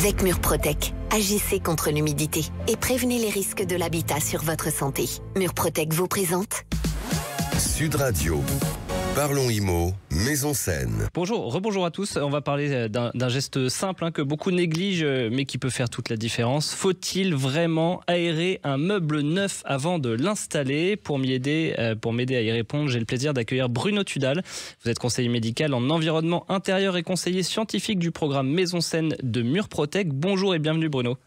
Avec Murprotec, agissez contre l'humidité et prévenez les risques de l'habitat sur votre santé. Murprotec vous présente Sud Radio. Parlons IMO, Maison Saine. Bonjour, rebonjour à tous. On va parler d'un geste simple que beaucoup négligent, mais qui peut faire toute la différence. Faut-il vraiment aérer un meuble neuf avant de l'installer? Pour m'aider à y répondre, j'ai le plaisir d'accueillir Bruno Tudal. Vous êtes conseiller médical en environnement intérieur et conseiller scientifique du programme Maison Saine de Murprotec. Bonjour et bienvenue Bruno.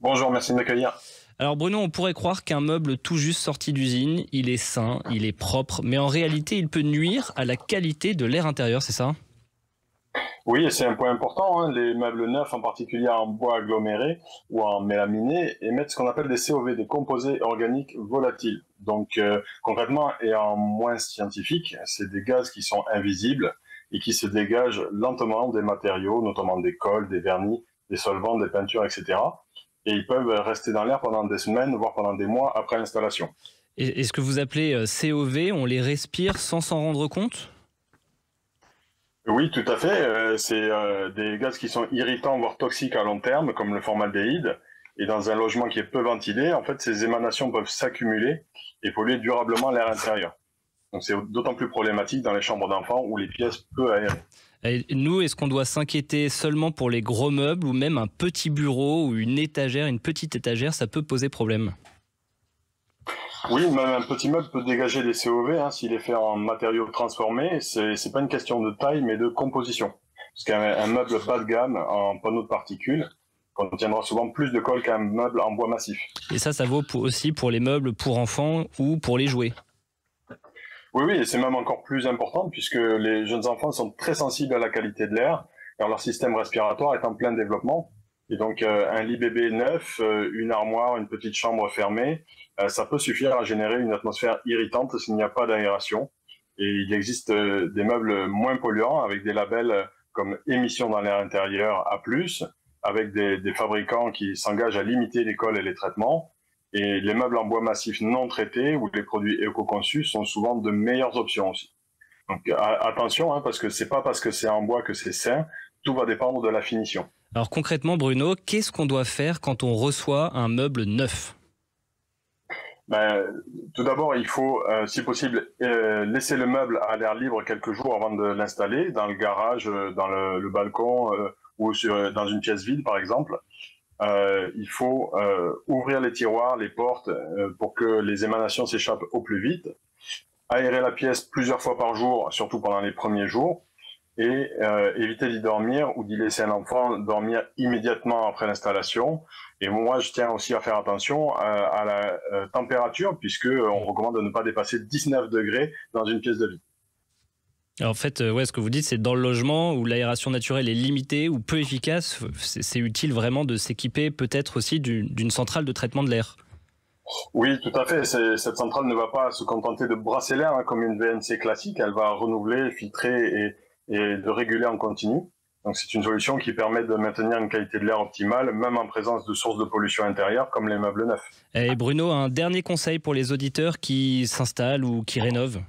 Bonjour, merci de m'accueillir. Alors Bruno, on pourrait croire qu'un meuble tout juste sorti d'usine, il est sain, il est propre, mais en réalité, il peut nuire à la qualité de l'air intérieur, c'est ça? Oui, et c'est un point important. Les meubles neufs, en particulier en bois aggloméré ou en mélaminé, émettent ce qu'on appelle des COV, des composés organiques volatiles. Donc concrètement, et en moins scientifique, c'est des gaz qui sont invisibles et qui se dégagent lentement des matériaux, notamment des colles, des vernis, des solvants, des peintures, etc. Et ils peuvent rester dans l'air pendant des semaines, voire pendant des mois après l'installation. Et ce que vous appelez COV, on les respire sans s'en rendre compte? Oui, tout à fait. C'est des gaz qui sont irritants, voire toxiques à long terme, comme le formaldéhyde. Et dans un logement qui est peu ventilé, en fait, ces émanations peuvent s'accumuler et polluer durablement l'air intérieur. Donc c'est d'autant plus problématique dans les chambres d'enfants où les pièces peu aérées. Et nous, est-ce qu'on doit s'inquiéter seulement pour les gros meubles ou même un petit bureau ou une petite étagère, ça peut poser problème? Oui, même un petit meuble peut dégager des COV s'il est fait en matériaux transformés. C'est pas une question de taille, mais de composition. Parce qu'un meuble bas de gamme en panneau de particules contiendra souvent plus de colle qu'un meuble en bois massif. Et ça vaut aussi pour les meubles pour enfants ou pour les jouets? Oui, et c'est même encore plus important puisque les jeunes enfants sont très sensibles à la qualité de l'air, car leur système respiratoire est en plein développement. Et donc un lit bébé neuf, une armoire, une petite chambre fermée, ça peut suffire à générer une atmosphère irritante s'il n'y a pas d'aération. Et il existe des meubles moins polluants avec des labels comme émissions dans l'air intérieur A+, avec des fabricants qui s'engagent à limiter les colles et les traitements. Et les meubles en bois massif non traités ou les produits éco-conçus sont souvent de meilleures options aussi. Donc attention, parce que c'est pas parce que c'est en bois que c'est sain, tout va dépendre de la finition. Alors concrètement Bruno, qu'est-ce qu'on doit faire quand on reçoit un meuble neuf? Tout d'abord, il faut, si possible, laisser le meuble à l'air libre quelques jours avant de l'installer, dans le garage, dans le balcon ou dans une pièce vide par exemple. Il faut ouvrir les tiroirs, les portes pour que les émanations s'échappent au plus vite. Aérer la pièce plusieurs fois par jour, surtout pendant les premiers jours. Et éviter d'y dormir ou d'y laisser un enfant dormir immédiatement après l'installation. Et moi, je tiens aussi à faire attention à la température, puisqu'on recommande de ne pas dépasser 19 degrés dans une pièce de vie. Alors en fait, ce que vous dites, c'est dans le logement où l'aération naturelle est limitée ou peu efficace, c'est utile vraiment de s'équiper peut-être aussi d'une centrale de traitement de l'air. Oui, tout à fait. Cette centrale ne va pas se contenter de brasser l'air comme une VNC classique. Elle va renouveler, filtrer et de réguler en continu. Donc c'est une solution qui permet de maintenir une qualité de l'air optimale, même en présence de sources de pollution intérieure comme les meubles neufs. Et Bruno, un dernier conseil pour les auditeurs qui s'installent ou qui rénovent?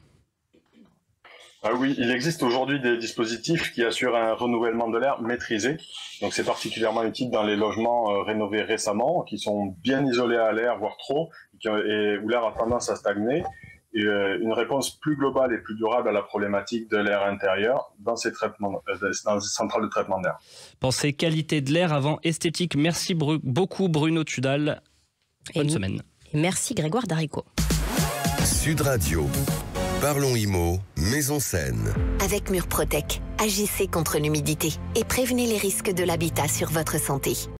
Oui, il existe aujourd'hui des dispositifs qui assurent un renouvellement de l'air maîtrisé. Donc c'est particulièrement utile dans les logements rénovés récemment, qui sont bien isolés à l'air, voire trop, et où l'air a tendance à stagner. Et une réponse plus globale et plus durable à la problématique de l'air intérieur dans ces centrales de traitement d'air. Pensez qualité de l'air avant esthétique. Merci beaucoup Bruno Tudal. Bonne semaine. Merci Grégoire Darico. Sud Radio. Parlons IMO, Maison Saine. Avec Murprotec, agissez contre l'humidité et prévenez les risques de l'habitat sur votre santé.